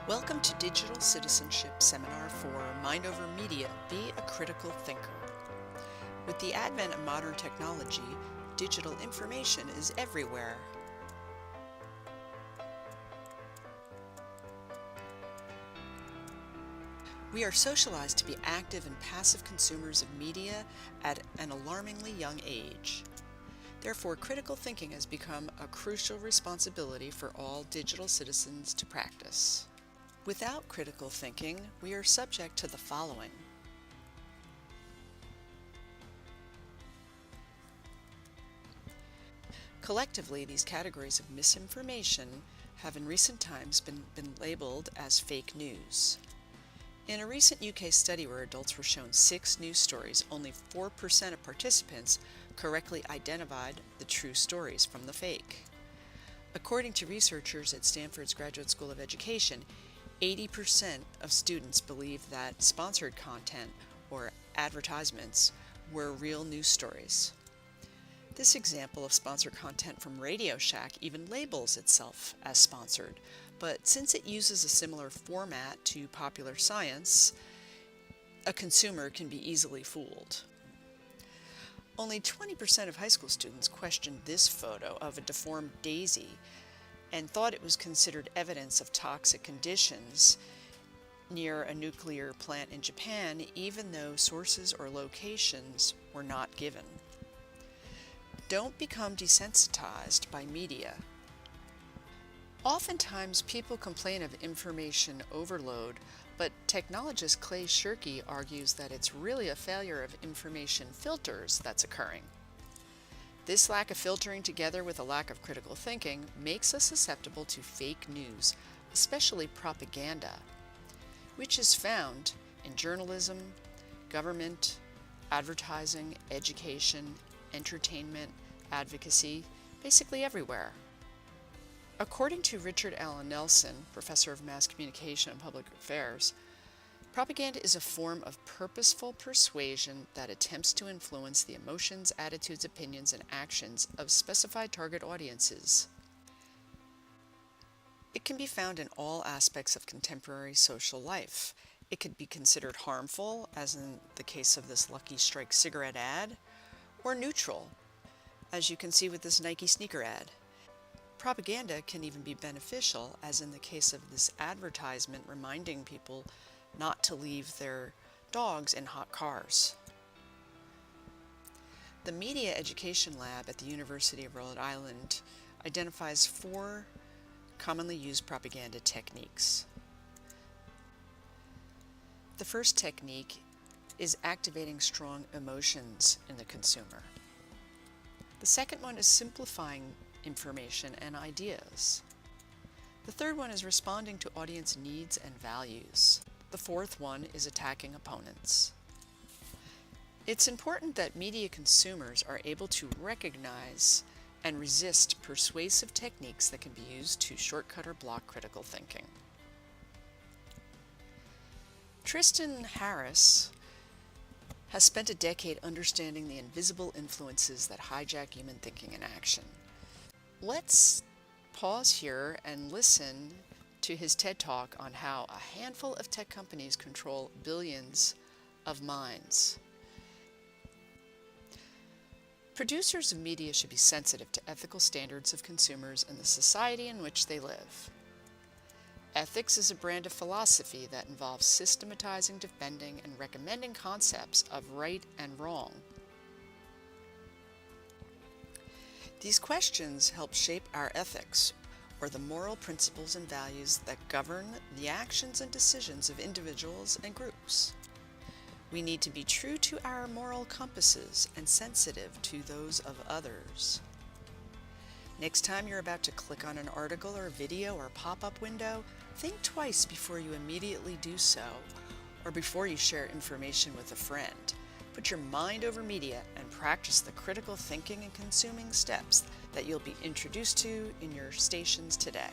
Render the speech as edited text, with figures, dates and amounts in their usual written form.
Welcome to Digital Citizenship Seminar for Mind Over Media, Be a Critical Thinker. With the advent of modern technology, digital information is everywhere. We are socialized to be active and passive consumers of media at an alarmingly young age. Therefore, critical thinking has become a crucial responsibility for all digital citizens to practice. Without critical thinking, we are subject to the following. Collectively, these categories of misinformation have in recent times been labeled as fake news. In a recent UK study where adults were shown 6 news stories, only 4% of participants correctly identified the true stories from the fake. According to researchers at Stanford's Graduate School of Education, 80% of students believe that sponsored content or advertisements were real news stories. This example of sponsored content from Radio Shack even labels itself as sponsored, but since it uses a similar format to popular science, a consumer can be easily fooled. Only 20% of high school students questioned this photo of a deformed daisy and thought it was considered evidence of toxic conditions near a nuclear plant in Japan, even though sources or locations were not given. Don't become desensitized by media. Oftentimes, people complain of information overload, but technologist Clay Shirky argues that it's really a failure of information filters that's occurring. This lack of filtering, together with a lack of critical thinking, makes us susceptible to fake news, especially propaganda, which is found in journalism, government, advertising, education, entertainment, advocacy, basically everywhere. According to Richard Allen Nelson, professor of mass communication and public affairs, propaganda is a form of purposeful persuasion that attempts to influence the emotions, attitudes, opinions, and actions of specified target audiences. It can be found in all aspects of contemporary social life. It could be considered harmful, as in the case of this Lucky Strike cigarette ad, or neutral, as you can see with this Nike sneaker ad. Propaganda can even be beneficial, as in the case of this advertisement reminding people not to leave their dogs in hot cars. The Media Education Lab at the University of Rhode Island identifies 4 commonly used propaganda techniques. The first technique is activating strong emotions in the consumer. The second one is simplifying information and ideas. The third one is responding to audience needs and values. The fourth one is attacking opponents. It's important that media consumers are able to recognize and resist persuasive techniques that can be used to shortcut or block critical thinking. Tristan Harris has spent a decade understanding the invisible influences that hijack human thinking and action. Let's pause here and listen to his TED Talk on how a handful of tech companies control billions of minds. Producers of media should be sensitive to ethical standards of consumers and the society in which they live. Ethics is a brand of philosophy that involves systematizing, defending, and recommending concepts of right and wrong. These questions help shape our ethics, or the moral principles and values that govern the actions and decisions of individuals and groups. We need to be true to our moral compasses and sensitive to those of others. Next time you're about to click on an article or video or pop-up window, think twice before you immediately do so, or before you share information with a friend. Put your mind over media and practice the critical thinking and consuming steps that you'll be introduced to in your stations today.